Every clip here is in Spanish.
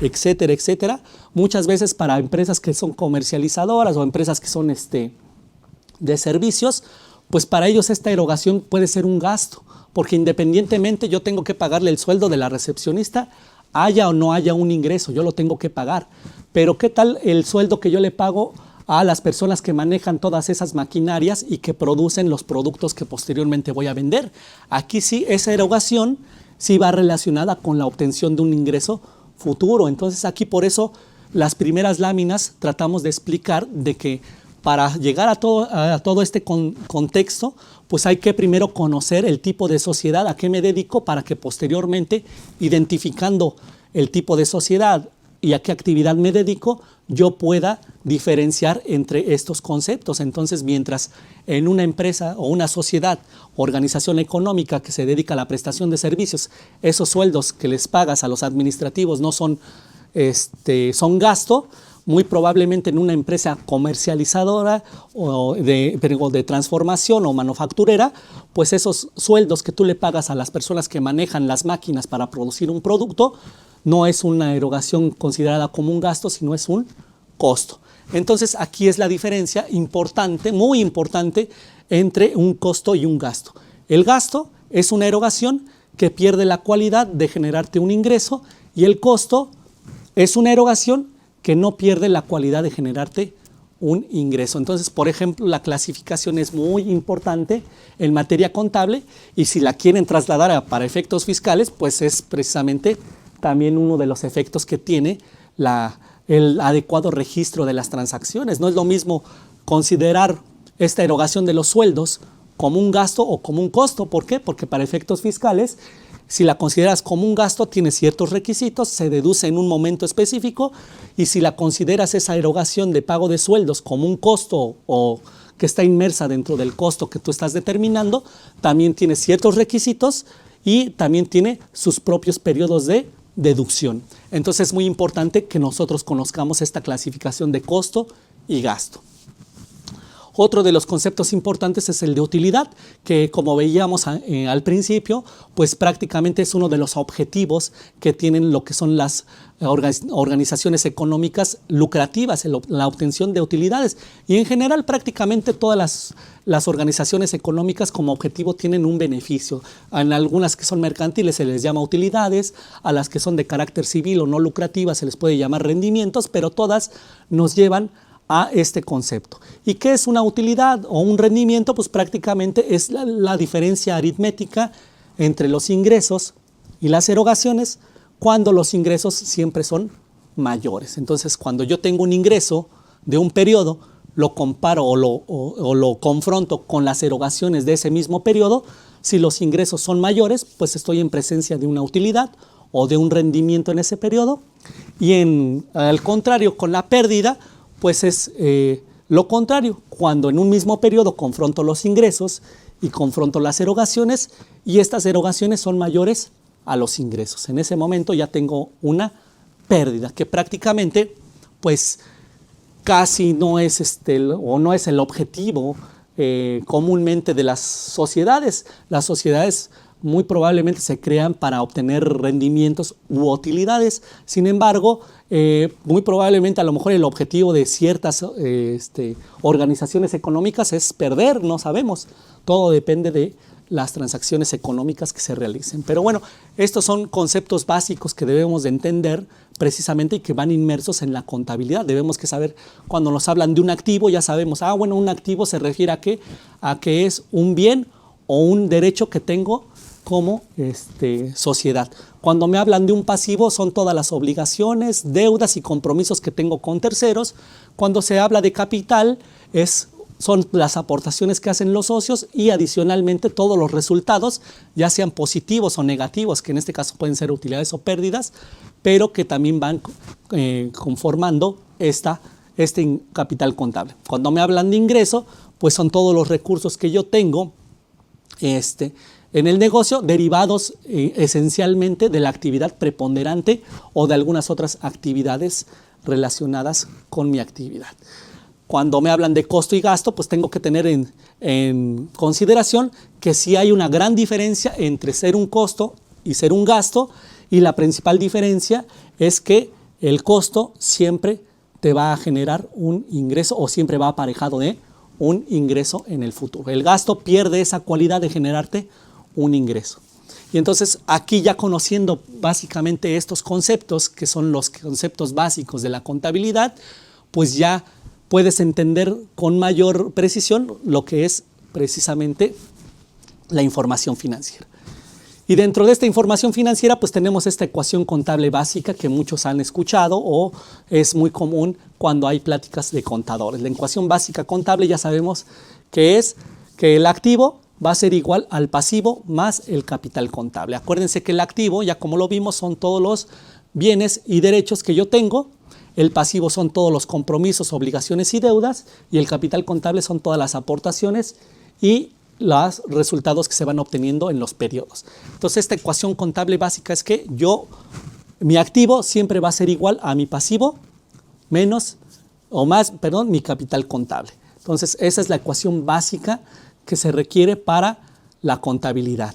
etcétera, etcétera. Muchas veces para empresas que son comercializadoras o empresas que son de servicios, pues para ellos esta erogación puede ser un gasto, porque independientemente yo tengo que pagarle el sueldo de la recepcionista, haya o no haya un ingreso, yo lo tengo que pagar. Pero ¿qué tal el sueldo que yo le pago a las personas que manejan todas esas maquinarias y que producen los productos que posteriormente voy a vender? Aquí sí, esa erogación sí va relacionada con la obtención de un ingreso futuro. Entonces aquí por eso las primeras láminas tratamos de explicar de que para llegar a todo este contexto, pues hay que primero conocer el tipo de sociedad a qué me dedico para que posteriormente, identificando el tipo de sociedad y a qué actividad me dedico, yo pueda diferenciar entre estos conceptos. Entonces, mientras en una empresa o una sociedad, organización económica que se dedica a la prestación de servicios, esos sueldos que les pagas a los administrativos no son gasto, muy probablemente en una empresa comercializadora o de transformación o manufacturera, pues esos sueldos que tú le pagas a las personas que manejan las máquinas para producir un producto no es una erogación considerada como un gasto, sino es un costo. Entonces aquí es la diferencia importante, muy importante, entre un costo y un gasto. El gasto es una erogación que pierde la cualidad de generarte un ingreso, y el costo es una erogación que no pierde la cualidad de generarte un ingreso. Entonces, por ejemplo, la clasificación es muy importante en materia contable, y si la quieren trasladar para efectos fiscales, pues es precisamente también uno de los efectos que tiene el adecuado registro de las transacciones. No es lo mismo considerar esta erogación de los sueldos como un gasto o como un costo. ¿Por qué? Porque para efectos fiscales, si la consideras como un gasto, tiene ciertos requisitos, se deduce en un momento específico, y si la consideras esa erogación de pago de sueldos como un costo o que está inmersa dentro del costo que tú estás determinando, también tiene ciertos requisitos y también tiene sus propios periodos de deducción. Entonces es muy importante que nosotros conozcamos esta clasificación de costo y gasto. Otro de los conceptos importantes es el de utilidad, que como veíamos al principio, pues prácticamente es uno de los objetivos que tienen lo que son las organizaciones económicas lucrativas, la obtención de utilidades. Y en general prácticamente todas las organizaciones económicas como objetivo tienen un beneficio. En algunas que son mercantiles se les llama utilidades, a las que son de carácter civil o no lucrativas se les puede llamar rendimientos, pero todas nos llevan a este concepto. ¿Y qué es una utilidad o un rendimiento? Pues prácticamente es la diferencia aritmética entre los ingresos y las erogaciones, cuando los ingresos siempre son mayores. Entonces, cuando yo tengo un ingreso de un periodo, lo comparo o lo confronto con las erogaciones de ese mismo periodo. Si los ingresos son mayores, pues estoy en presencia de una utilidad o de un rendimiento en ese periodo. Y al contrario, con la pérdida, pues es lo contrario. Cuando en un mismo periodo confronto los ingresos y confronto las erogaciones, y estas erogaciones son mayores a los ingresos. En ese momento ya tengo una pérdida que prácticamente pues casi no es no es el objetivo comúnmente de las sociedades. Las sociedades muy probablemente se crean para obtener rendimientos u utilidades. Sin embargo, muy probablemente a lo mejor el objetivo de ciertas organizaciones económicas es perder, no sabemos. Todo depende de las transacciones económicas que se realicen. Pero bueno, estos son conceptos básicos que debemos de entender precisamente y que van inmersos en la contabilidad. Debemos que saber, cuando nos hablan de un activo, ya sabemos, bueno, un activo se refiere a que es un bien o un derecho que tengo como sociedad. Cuando me hablan de un pasivo, son todas las obligaciones, deudas y compromisos que tengo con terceros. Cuando se habla de capital, son las aportaciones que hacen los socios y adicionalmente todos los resultados, ya sean positivos o negativos, que en este caso pueden ser utilidades o pérdidas, pero que también van conformando este capital contable. Cuando me hablan de ingreso, pues son todos los recursos que yo tengo en el negocio, derivados esencialmente de la actividad preponderante o de algunas otras actividades relacionadas con mi actividad. Cuando me hablan de costo y gasto, pues tengo que tener en consideración que sí hay una gran diferencia entre ser un costo y ser un gasto, y la principal diferencia es que el costo siempre te va a generar un ingreso o siempre va aparejado de un ingreso en el futuro. El gasto pierde esa cualidad de generarte un ingreso. Y entonces aquí ya conociendo básicamente estos conceptos, que son los conceptos básicos de la contabilidad, pues ya puedes entender con mayor precisión lo que es precisamente la información financiera. Y dentro de esta información financiera pues tenemos esta ecuación contable básica que muchos han escuchado o es muy común cuando hay pláticas de contadores. La ecuación básica contable ya sabemos que es que el activo va a ser igual al pasivo más el capital contable. Acuérdense que el activo, ya como lo vimos, son todos los bienes y derechos que yo tengo. El pasivo son todos los compromisos, obligaciones y deudas. Y el capital contable son todas las aportaciones y los resultados que se van obteniendo en los periodos. Entonces, esta ecuación contable básica es que mi activo siempre va a ser igual a mi pasivo menos o más, perdón, mi capital contable. Entonces, esa es la ecuación básica que se requiere para la contabilidad.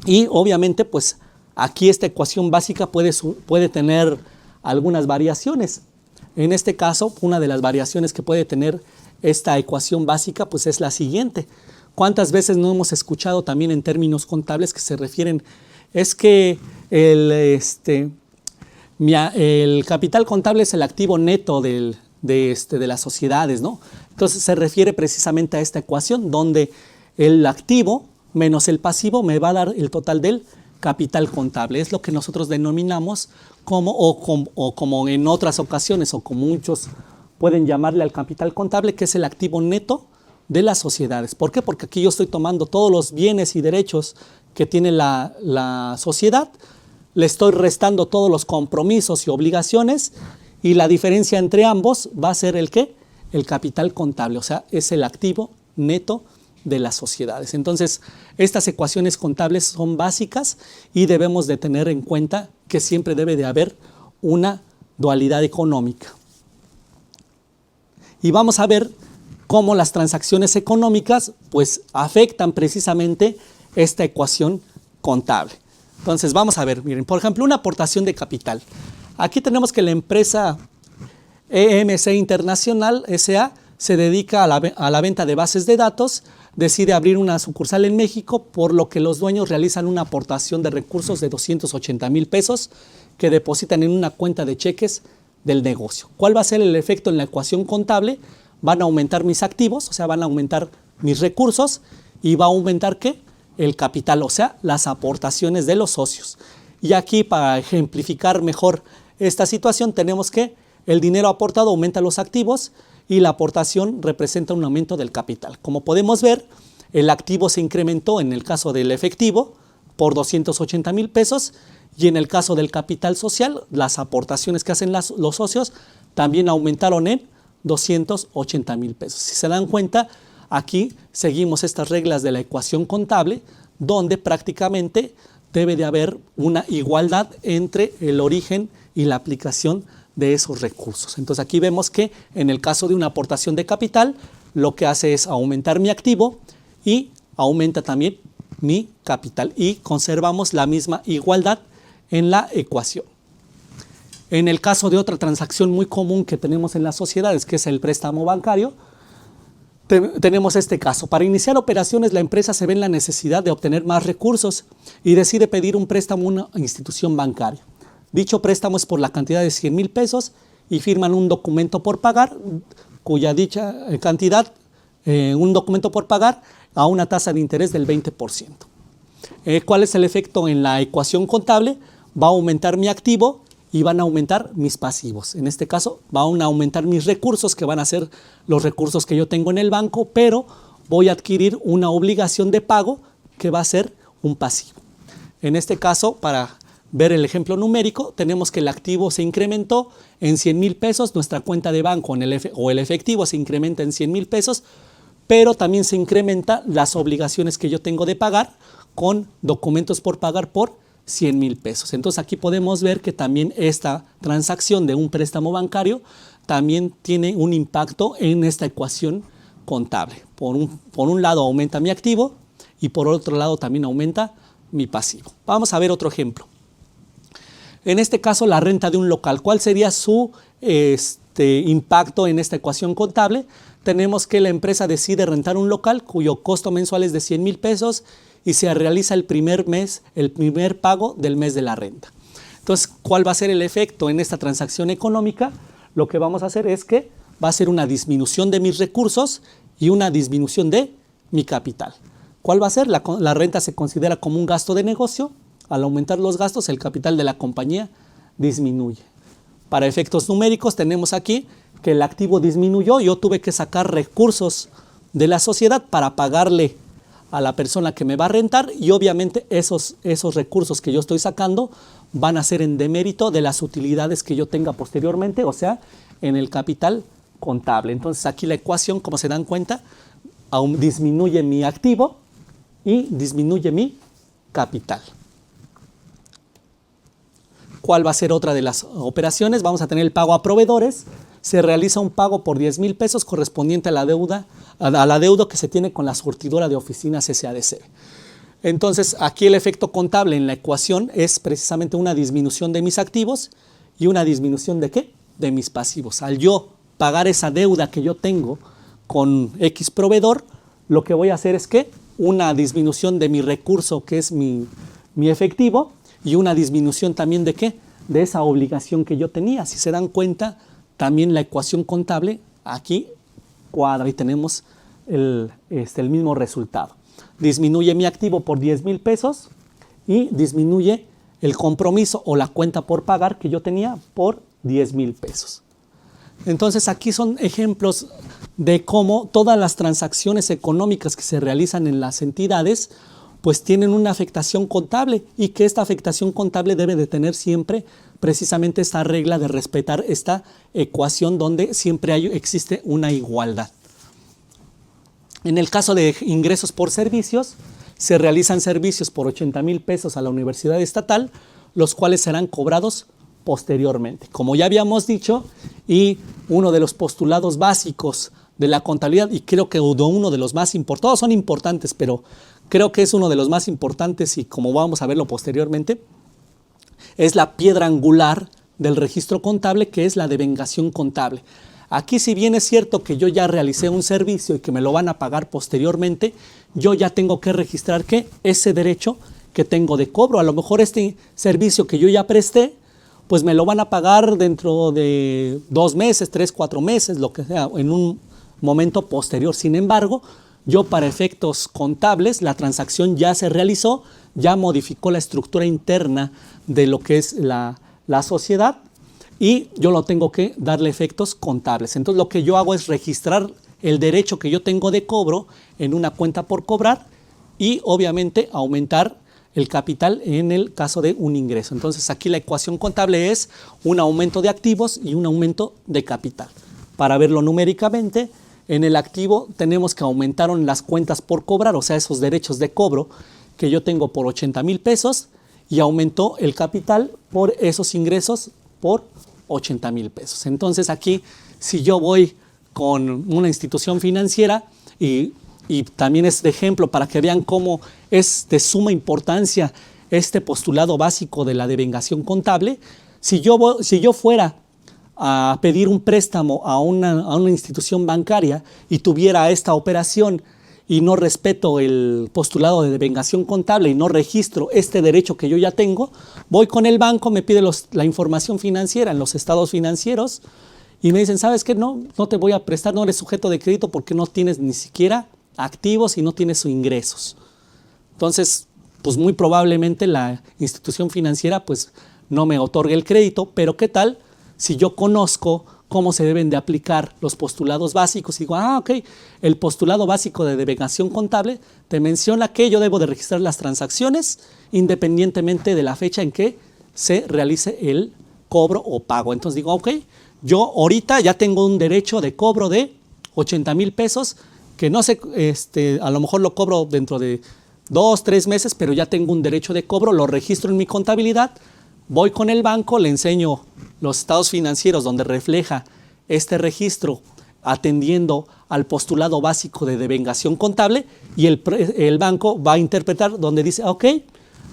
Y obviamente, pues aquí esta ecuación básica puede tener algunas variaciones. En este caso, una de las variaciones que puede tener esta ecuación básica, pues es la siguiente. ¿Cuántas veces no hemos escuchado también en términos contables que se refieren? Es que el capital contable es el activo neto de las sociedades, ¿no? Entonces se refiere precisamente a esta ecuación donde el activo menos el pasivo me va a dar el total del capital contable. Es lo que nosotros denominamos como en otras ocasiones o como muchos pueden llamarle al capital contable, que es el activo neto de las sociedades. ¿Por qué? Porque aquí yo estoy tomando todos los bienes y derechos que tiene la sociedad, le estoy restando todos los compromisos y obligaciones y la diferencia entre ambos va a ser el ¿qué? El capital contable, o sea, es el activo neto de las sociedades. Entonces, estas ecuaciones contables son básicas y debemos de tener en cuenta que siempre debe de haber una dualidad económica. Y vamos a ver cómo las transacciones económicas pues afectan precisamente esta ecuación contable. Entonces, vamos a ver, miren, por ejemplo, una aportación de capital. Aquí tenemos que la empresa EMC Internacional S.A. se dedica a la venta de bases de datos, decide abrir una sucursal en México, por lo que los dueños realizan una aportación de recursos de 280,000 pesos que depositan en una cuenta de cheques del negocio. ¿Cuál va a ser el efecto en la ecuación contable? Van a aumentar mis activos, o sea, van a aumentar mis recursos y va a aumentar ¿qué? El capital, o sea, las aportaciones de los socios. Y aquí, para ejemplificar mejor esta situación, tenemos que el dinero aportado aumenta los activos y la aportación representa un aumento del capital. Como podemos ver, el activo se incrementó en el caso del efectivo por 280,000 pesos y en el caso del capital social, las aportaciones que hacen los socios también aumentaron en 280,000 pesos. Si se dan cuenta, aquí seguimos estas reglas de la ecuación contable, donde prácticamente debe de haber una igualdad entre el origen y la aplicación de esos recursos. Entonces aquí vemos que en el caso de una aportación de capital, lo que hace es aumentar mi activo y aumenta también mi capital y conservamos la misma igualdad en la ecuación. En el caso de otra transacción muy común que tenemos en las sociedades, que es el préstamo bancario, tenemos este caso. Para iniciar operaciones, la empresa se ve en la necesidad de obtener más recursos y decide pedir un préstamo a una institución bancaria. Dicho préstamo es por la cantidad de 100,000 pesos y firman un documento por pagar, cuya dicha cantidad, un documento por pagar a una tasa de interés del 20%. ¿Cuál es el efecto en la ecuación contable? Va a aumentar mi activo y van a aumentar mis pasivos. En este caso, van a aumentar mis recursos, que van a ser los recursos que yo tengo en el banco, pero voy a adquirir una obligación de pago que va a ser un pasivo. En este caso, para ver el ejemplo numérico, tenemos que el activo se incrementó en 100,000 pesos, nuestra cuenta de banco o el efectivo se incrementa en 100,000 pesos, pero también se incrementa las obligaciones que yo tengo de pagar con documentos por pagar por 100,000 pesos. Entonces aquí podemos ver que también esta transacción de un préstamo bancario también tiene un impacto en esta ecuación contable. Por un lado aumenta mi activo y por otro lado también aumenta mi pasivo. Vamos a ver otro ejemplo. En este caso, la renta de un local. ¿Cuál sería su impacto en esta ecuación contable? Tenemos que la empresa decide rentar un local cuyo costo mensual es de 100,000 pesos y se realiza el primer pago del mes de la renta. Entonces, ¿cuál va a ser el efecto en esta transacción económica? Lo que vamos a hacer es que va a ser una disminución de mis recursos y una disminución de mi capital. ¿Cuál va a ser? La renta se considera como un gasto de negocio. Al aumentar los gastos, el capital de la compañía disminuye. Para efectos numéricos tenemos aquí que el activo disminuyó. Yo tuve que sacar recursos de la sociedad para pagarle a la persona que me va a rentar y obviamente esos recursos que yo estoy sacando van a ser en demérito de las utilidades que yo tenga posteriormente, o sea, en el capital contable. Entonces aquí la ecuación, como se dan cuenta, disminuye mi activo y disminuye mi capital. ¿Cuál va a ser otra de las operaciones? Vamos a tener el pago a proveedores. Se realiza un pago por 10,000 pesos correspondiente a la deuda que se tiene con la surtidora de oficinas SADCB. Entonces, aquí el efecto contable en la ecuación es precisamente una disminución de mis activos y una disminución ¿de qué? De mis pasivos. Al yo pagar esa deuda que yo tengo con X proveedor, lo que voy a hacer es que una disminución de mi recurso, que es mi efectivo, y una disminución también ¿de qué? De esa obligación que yo tenía. Si se dan cuenta, también la ecuación contable aquí cuadra y tenemos el mismo resultado. Disminuye mi activo por 10,000 pesos y disminuye el compromiso o la cuenta por pagar que yo tenía por 10,000 pesos. Entonces aquí son ejemplos de cómo todas las transacciones económicas que se realizan en las entidades pues tienen una afectación contable y que esta afectación contable debe de tener siempre precisamente esta regla de respetar esta ecuación donde siempre existe una igualdad. En el caso de ingresos por servicios, se realizan servicios por 80,000 pesos a la Universidad Estatal, los cuales serán cobrados posteriormente. Como ya habíamos dicho, y uno de los postulados básicos de la contabilidad, y creo que uno de los más importantes, todos son importantes, pero creo que es uno de los más importantes y como vamos a verlo posteriormente, es la piedra angular del registro contable, que es la devengación contable. Aquí, si bien es cierto que yo ya realicé un servicio y que me lo van a pagar posteriormente, yo ya tengo que registrar que ese derecho que tengo de cobro, a lo mejor este servicio que yo ya presté, pues me lo van a pagar dentro de 2 meses, 3, 4 meses, lo que sea, en un momento posterior. Sin embargo, yo para efectos contables, la transacción ya se realizó, ya modificó la estructura interna de lo que es la sociedad y yo lo tengo que darle efectos contables. Entonces lo que yo hago es registrar el derecho que yo tengo de cobro en una cuenta por cobrar y obviamente aumentar el capital en el caso de un ingreso. Entonces aquí la ecuación contable es un aumento de activos y un aumento de capital. Para verlo numéricamente, en el activo tenemos que aumentaron las cuentas por cobrar, o sea, esos derechos de cobro que yo tengo por 80,000 pesos y aumentó el capital por esos ingresos por 80,000 pesos. Entonces aquí, si yo voy con una institución financiera y también es de ejemplo para que vean cómo es de suma importancia este postulado básico de la devengación contable, si yo fuera a pedir un préstamo a una institución bancaria y tuviera esta operación y no respeto el postulado de devengación contable y no registro este derecho que yo ya tengo, voy con el banco, me pide la información financiera en los estados financieros y me dicen, ¿sabes qué? No te voy a prestar, no eres sujeto de crédito porque no tienes ni siquiera activos y no tienes ingresos. Entonces, pues muy probablemente la institución financiera pues no me otorgue el crédito, pero ¿qué tal si yo conozco cómo se deben de aplicar los postulados básicos? Y digo, ok, el postulado básico de devengación contable te menciona que yo debo de registrar las transacciones independientemente de la fecha en que se realice el cobro o pago. Entonces digo, ok, yo ahorita ya tengo un derecho de cobro de 80,000 pesos, que no sé, a lo mejor lo cobro dentro de 2, 3 meses, pero ya tengo un derecho de cobro, lo registro en mi contabilidad, voy con el banco, le enseño los estados financieros donde refleja este registro atendiendo al postulado básico de devengación contable y el banco va a interpretar donde dice, ok,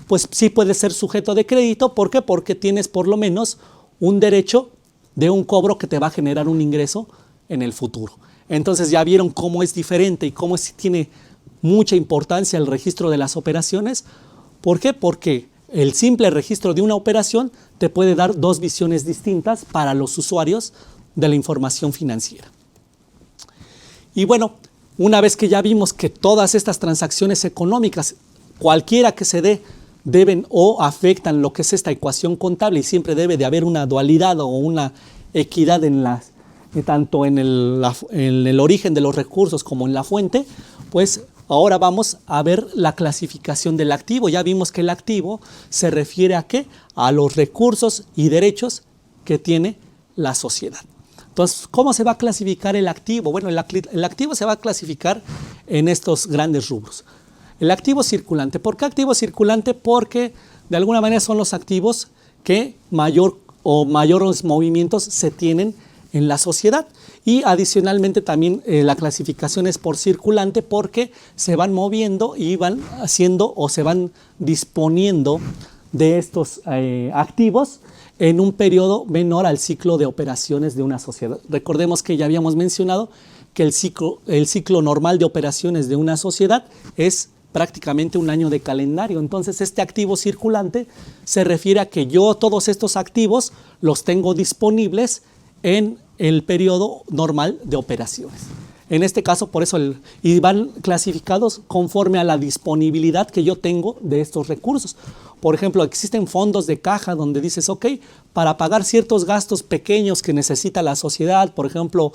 pues sí puede ser sujeto de crédito. ¿Por qué? Porque tienes por lo menos un derecho de un cobro que te va a generar un ingreso en el futuro. Entonces ya vieron cómo es diferente y cómo tiene mucha importancia el registro de las operaciones. ¿Por qué? Porque el simple registro de una operación te puede dar dos visiones distintas para los usuarios de la información financiera. Y bueno, una vez que ya vimos que todas estas transacciones económicas, cualquiera que se dé, deben o afectan lo que es esta ecuación contable, y siempre debe de haber una dualidad o una equidad tanto en el origen de los recursos como en la fuente, pues ahora vamos a ver la clasificación del activo. Ya vimos que el activo se refiere a ¿qué? A los recursos y derechos que tiene la sociedad. Entonces, ¿cómo se va a clasificar el activo? Bueno, el activo se va a clasificar en estos grandes rubros. El activo circulante. ¿Por qué activo circulante? Porque de alguna manera son los activos que mayores movimientos se tienen en la sociedad. Y adicionalmente también la clasificación es por circulante porque se van moviendo y van haciendo o se van disponiendo de estos activos en un periodo menor al ciclo de operaciones de una sociedad. Recordemos que ya habíamos mencionado que el ciclo normal de operaciones de una sociedad es prácticamente un año de calendario. Entonces, este activo circulante se refiere a que yo todos estos activos los tengo disponibles en el periodo normal de operaciones. En este caso, por eso, y van clasificados conforme a la disponibilidad que yo tengo de estos recursos. Por ejemplo, existen fondos de caja donde dices, ok, para pagar ciertos gastos pequeños que necesita la sociedad, por ejemplo,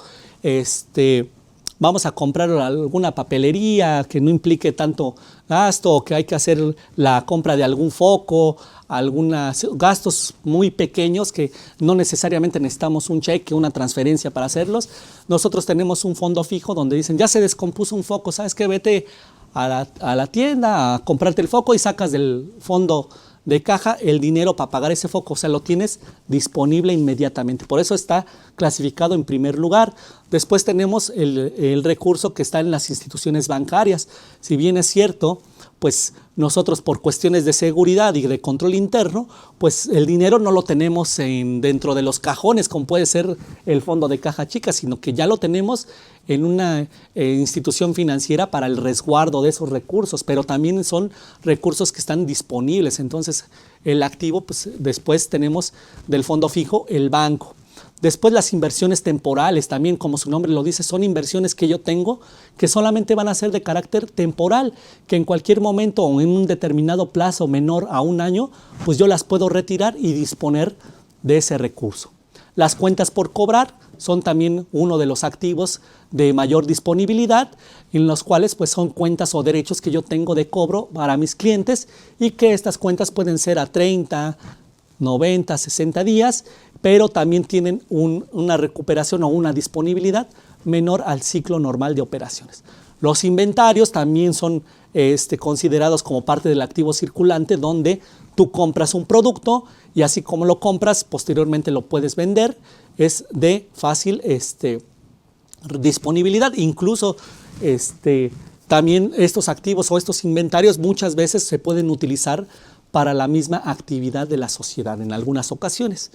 vamos a comprar alguna papelería que no implique tanto gasto, o que hay que hacer la compra de algún foco, algunos gastos muy pequeños que no necesariamente necesitamos un cheque, una transferencia para hacerlos. Nosotros tenemos un fondo fijo donde dicen, ya se descompuso un foco, ¿sabes qué? Vete a la tienda a comprarte el foco y sacas del fondo de caja el dinero para pagar ese foco, o sea, lo tienes disponible inmediatamente. Por eso está clasificado en primer lugar. Después tenemos el recurso que está en las instituciones bancarias. Si bien es cierto, pues nosotros por cuestiones de seguridad y de control interno, pues el dinero no lo tenemos dentro de los cajones, como puede ser el fondo de caja chica, sino que ya lo tenemos en una institución financiera para el resguardo de esos recursos, pero también son recursos que están disponibles. Entonces, el activo, pues después tenemos del fondo fijo el banco. Después las inversiones temporales, también como su nombre lo dice, son inversiones que yo tengo que solamente van a ser de carácter temporal, que en cualquier momento o en un determinado plazo menor a un año, pues yo las puedo retirar y disponer de ese recurso. Las cuentas por cobrar son también uno de los activos de mayor disponibilidad, en los cuales pues son cuentas o derechos que yo tengo de cobro para mis clientes, y que estas cuentas pueden ser a 30, 90, 60 días, pero también tienen una recuperación o una disponibilidad menor al ciclo normal de operaciones. Los inventarios también son considerados como parte del activo circulante, donde tú compras un producto y así como lo compras, posteriormente lo puedes vender. Es de fácil disponibilidad. Incluso también estos activos o estos inventarios muchas veces se pueden utilizar para la misma actividad de la sociedad en algunas ocasiones.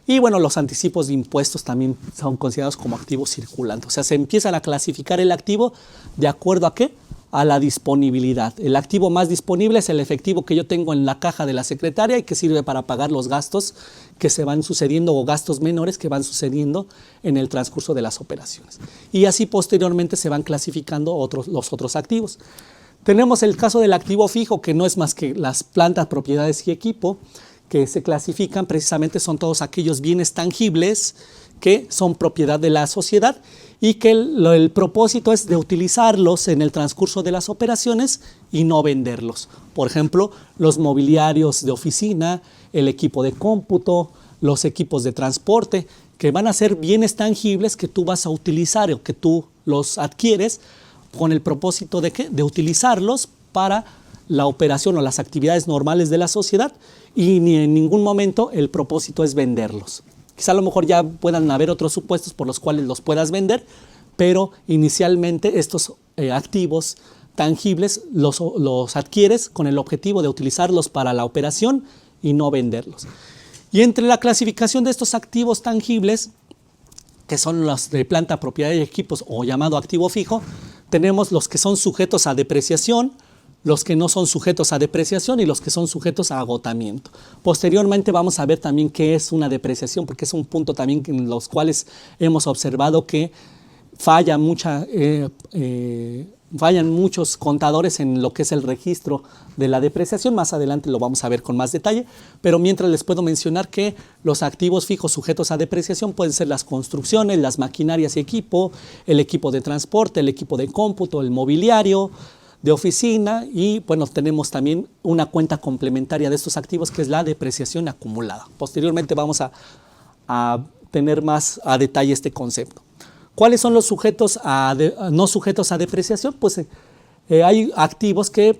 Y bueno, los anticipos de impuestos también son considerados como activos circulantes. O sea, se empiezan a clasificar el activo de acuerdo a ¿qué? A la disponibilidad. El activo más disponible es el efectivo que yo tengo en la caja de la secretaria y que sirve para pagar los gastos que se van sucediendo o gastos menores que van sucediendo en el transcurso de las operaciones. Y así posteriormente se van clasificando los otros activos. Tenemos el caso del activo fijo, que no es más que las plantas, propiedades y equipo, que se clasifican precisamente, son todos aquellos bienes tangibles que son propiedad de la sociedad y que el propósito es de utilizarlos en el transcurso de las operaciones y no venderlos. Por ejemplo, los mobiliarios de oficina, el equipo de cómputo, los equipos de transporte, que van a ser bienes tangibles que tú vas a utilizar o que tú los adquieres con el propósito de ¿qué? De utilizarlos para la operación o las actividades normales de la sociedad, y ni en ningún momento el propósito es venderlos. Quizá a lo mejor ya puedan haber otros supuestos por los cuales los puedas vender, pero inicialmente estos activos tangibles los adquieres con el objetivo de utilizarlos para la operación y no venderlos. Y entre la clasificación de estos activos tangibles, que son los de planta, propiedad y equipos o llamado activo fijo, tenemos los que son sujetos a depreciación, los que no son sujetos a depreciación y los que son sujetos a agotamiento. Posteriormente vamos a ver también qué es una depreciación, porque es un punto también en los cuales hemos observado que fallan muchos contadores en lo que es el registro de la depreciación. Más adelante lo vamos a ver con más detalle, pero mientras les puedo mencionar que los activos fijos sujetos a depreciación pueden ser las construcciones, las maquinarias y equipo, el equipo de transporte, el equipo de cómputo, el mobiliario de oficina y bueno, tenemos también una cuenta complementaria de estos activos que es la depreciación acumulada. Posteriormente vamos a tener más a detalle este concepto. ¿Cuáles son los sujetos no sujetos a depreciación? Pues hay activos que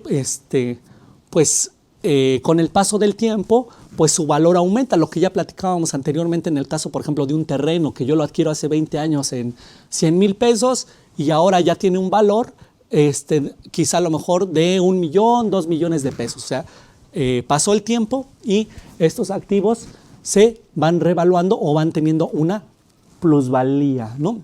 con el paso del tiempo pues su valor aumenta, lo que ya platicábamos anteriormente en el caso, por ejemplo, de un terreno que yo lo adquiero hace 20 años en 100,000 pesos y ahora ya tiene un valor quizá a lo mejor de 1 millón, 2 millones de pesos. O sea, pasó el tiempo y estos activos se van revaluando o van teniendo una plusvalía, ¿no?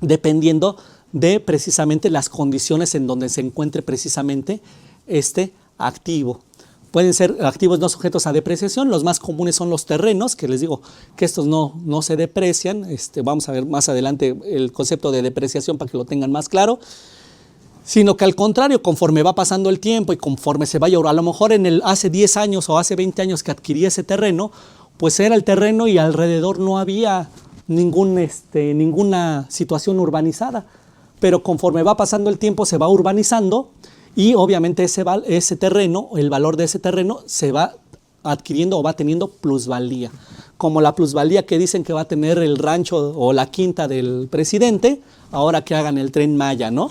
Dependiendo de precisamente las condiciones en donde se encuentre precisamente este activo. Pueden ser activos no sujetos a depreciación, los más comunes son los terrenos, que les digo que estos no se deprecian. Vamos a ver más adelante el concepto de depreciación para que lo tengan más claro. Sino que al contrario, conforme va pasando el tiempo y conforme se vaya, a lo mejor hace 10 años o hace 20 años que adquirí ese terreno, pues era el terreno y alrededor no había ninguna situación urbanizada. Pero conforme va pasando el tiempo se va urbanizando y obviamente ese terreno, el valor de ese terreno se va adquiriendo o va teniendo plusvalía. Como la plusvalía que dicen que va a tener el rancho o la quinta del presidente, ahora que hagan el Tren Maya, ¿no?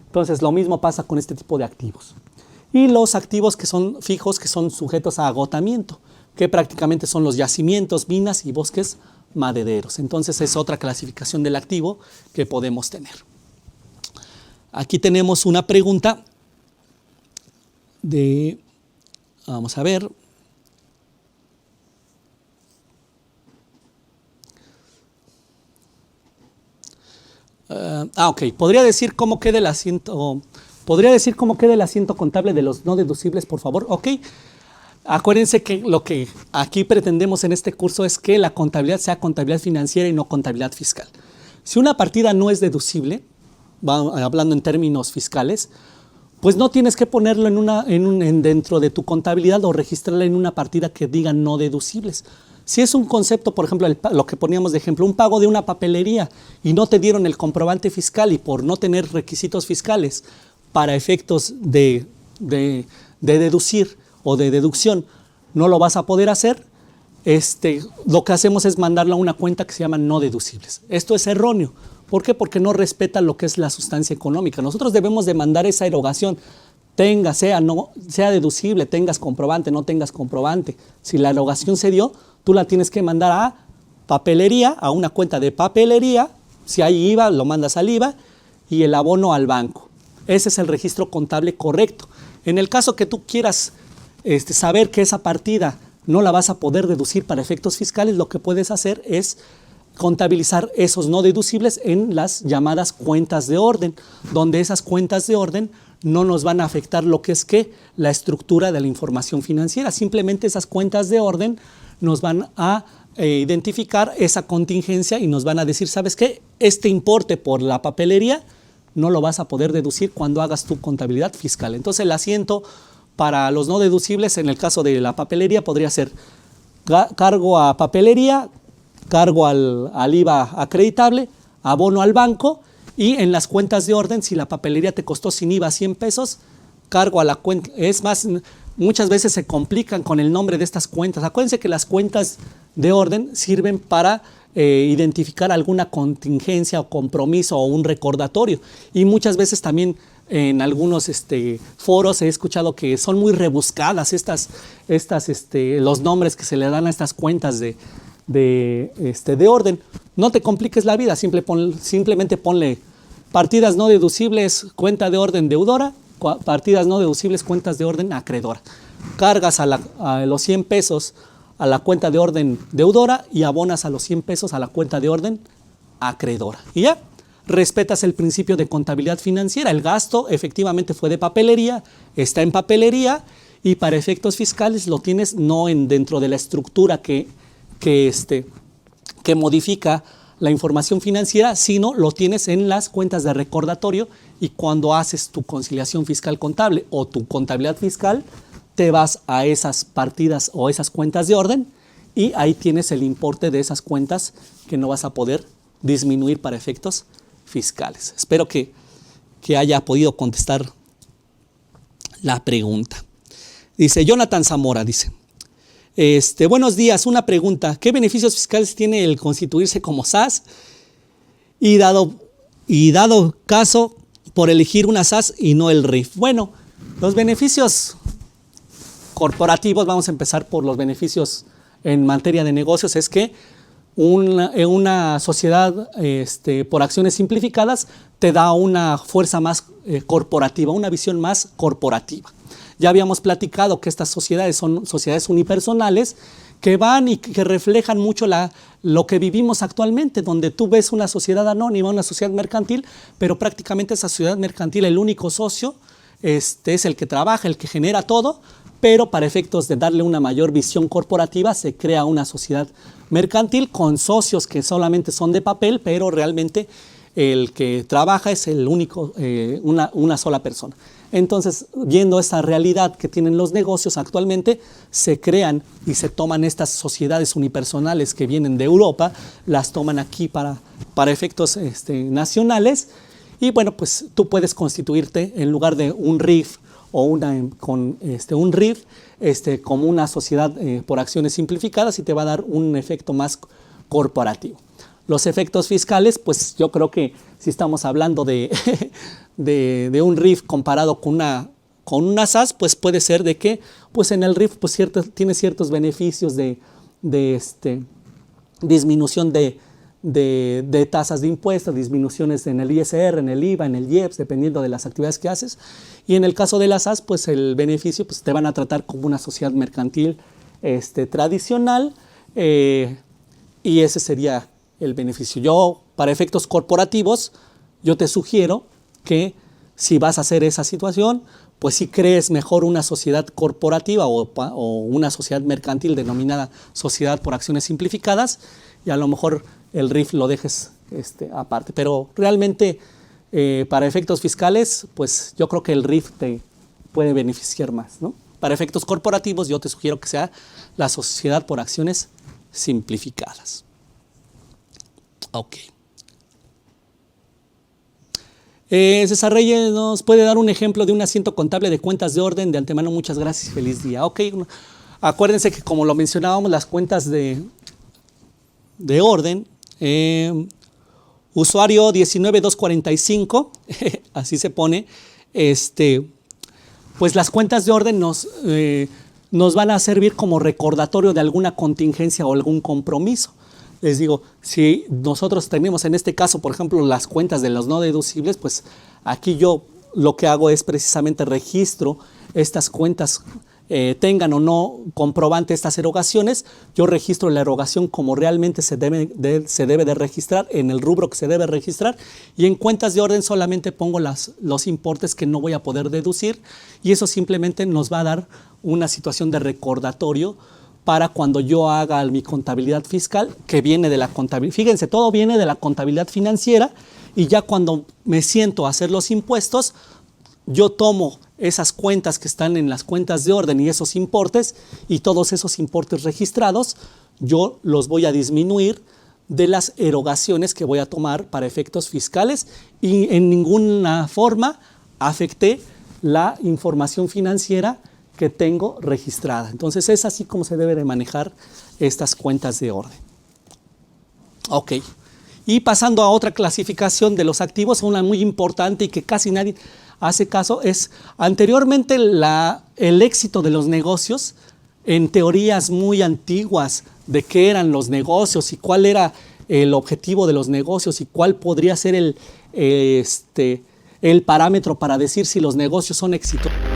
Entonces, lo mismo pasa con este tipo de activos. Y los activos que son fijos, que son sujetos a agotamiento, que prácticamente son los yacimientos, minas y bosques madereros. Entonces, es otra clasificación del activo que podemos tener. Aquí tenemos una pregunta vamos a ver. Ok. ¿Podría decir cómo queda el asiento contable de los no deducibles, por favor? Ok. Acuérdense que lo que aquí pretendemos en este curso es que la contabilidad sea contabilidad financiera y no contabilidad fiscal. Si una partida no es deducible, hablando en términos fiscales, pues no tienes que ponerlo dentro de tu contabilidad o registrarla en una partida que diga no deducibles. Si es un concepto, por ejemplo, lo que poníamos de ejemplo, un pago de una papelería y no te dieron el comprobante fiscal y por no tener requisitos fiscales para efectos de deducir o de deducción no lo vas a poder hacer, lo que hacemos es mandarlo a una cuenta que se llama no deducibles. Esto es erróneo. ¿Por qué? Porque no respeta lo que es la sustancia económica. Nosotros debemos de mandar esa erogación, sea deducible, tengas comprobante, no tengas comprobante. Si la erogación se dio, tú la tienes que mandar a papelería, a una cuenta de papelería. Si hay IVA, lo mandas al IVA y el abono al banco. Ese es el registro contable correcto. En el caso que tú quieras saber que esa partida no la vas a poder deducir para efectos fiscales, lo que puedes hacer es contabilizar esos no deducibles en las llamadas cuentas de orden, donde esas cuentas de orden no nos van a afectar lo que es la estructura de la información financiera. Simplemente esas cuentas de orden nos van a identificar esa contingencia y nos van a decir, ¿sabes qué? Este importe por la papelería no lo vas a poder deducir cuando hagas tu contabilidad fiscal. Entonces el asiento para los no deducibles en el caso de la papelería podría ser cargo a papelería, cargo al IVA acreditable, abono al banco y en las cuentas de orden, si la papelería te costó sin IVA 100 pesos, cargo a la cuenta. Es más, muchas veces se complican con el nombre de estas cuentas. Acuérdense que las cuentas de orden sirven para identificar alguna contingencia o compromiso o un recordatorio. Y muchas veces también en algunos foros he escuchado que son muy rebuscadas los nombres que se le dan a estas cuentas de orden. No te compliques la vida, simplemente ponle Partidas no deducibles, cuenta de orden deudora, partidas no deducibles, cuentas de orden acreedora. Cargas a los 100 pesos a la cuenta de orden deudora y abonas a los 100 pesos a la cuenta de orden acreedora. Y ya, respetas el principio de contabilidad financiera. El gasto efectivamente fue de papelería, está en papelería y para efectos fiscales lo tienes no dentro de la estructura que modifica la información financiera, sino lo tienes en las cuentas de recordatorio y cuando haces tu conciliación fiscal contable o tu contabilidad fiscal, te vas a esas partidas o esas cuentas de orden y ahí tienes el importe de esas cuentas que no vas a poder disminuir para efectos fiscales. Espero que haya podido contestar la pregunta. Dice Jonathan Zamora, dice, buenos días, una pregunta. ¿Qué beneficios fiscales tiene el constituirse como SAS? Y dado caso por elegir una SAS y no el RIF. Bueno, los beneficios corporativos, vamos a empezar por los beneficios en materia de negocios, es que una sociedad por acciones simplificadas te da una fuerza más corporativa, una visión más corporativa. Ya habíamos platicado que estas sociedades son sociedades unipersonales que van y que reflejan mucho lo que vivimos actualmente, donde tú ves una sociedad anónima, una sociedad mercantil, pero prácticamente esa sociedad mercantil, el único socio es el que trabaja, el que genera todo, pero para efectos de darle una mayor visión corporativa se crea una sociedad mercantil con socios que solamente son de papel, pero realmente el que trabaja es el único, una sola persona. Entonces, viendo esa realidad que tienen los negocios actualmente, se crean y se toman estas sociedades unipersonales que vienen de Europa, las toman aquí para efectos nacionales y bueno, pues tú puedes constituirte en lugar de un RIF o un RIF como una sociedad por acciones simplificadas y te va a dar un efecto más corporativo. Los efectos fiscales, pues yo creo que si estamos hablando de un RIF comparado con una SAS, pues puede ser de que pues en el RIF pues tiene ciertos beneficios de disminución de tasas de impuestos, disminuciones en el ISR, en el IVA, en el IEPS, dependiendo de las actividades que haces. Y en el caso de las SAS, pues el beneficio pues te van a tratar como una sociedad mercantil tradicional y ese sería el beneficio. Yo, para efectos corporativos, yo te sugiero que si vas a hacer esa situación, pues si crees mejor una sociedad corporativa o una sociedad mercantil denominada sociedad por acciones simplificadas y a lo mejor el RIF lo dejes aparte. Pero realmente para efectos fiscales, pues yo creo que el RIF te puede beneficiar más, ¿no? Para efectos corporativos yo te sugiero que sea la sociedad por acciones simplificadas. Ok. César Reyes nos puede dar un ejemplo de un asiento contable de cuentas de orden. De antemano, muchas gracias. Feliz día. Ok. Acuérdense que como lo mencionábamos, las cuentas de orden, usuario 19245, así se pone, pues las cuentas de orden nos van a servir como recordatorio de alguna contingencia o algún compromiso. Les digo, si nosotros tenemos en este caso, por ejemplo, las cuentas de los no deducibles, pues aquí yo lo que hago es precisamente registro estas cuentas, tengan o no comprobante estas erogaciones, yo registro la erogación como realmente se debe de registrar, en el rubro que se debe registrar, y en cuentas de orden solamente pongo los importes que no voy a poder deducir, y eso simplemente nos va a dar una situación de recordatorio para cuando yo haga mi contabilidad fiscal, que viene de la contabilidad. Fíjense, todo viene de la contabilidad financiera y ya cuando me siento a hacer los impuestos, yo tomo esas cuentas que están en las cuentas de orden y esos importes y todos esos importes registrados, yo los voy a disminuir de las erogaciones que voy a tomar para efectos fiscales y en ninguna forma afecté la información financiera que tengo registrada. Entonces es así como se debe de manejar estas cuentas de orden. Ok. Y pasando a otra clasificación de los activos, una muy importante y que casi nadie hace caso, es anteriormente el éxito de los negocios en teorías muy antiguas de qué eran los negocios y cuál era el objetivo de los negocios y cuál podría ser el parámetro para decir si los negocios son exitosos.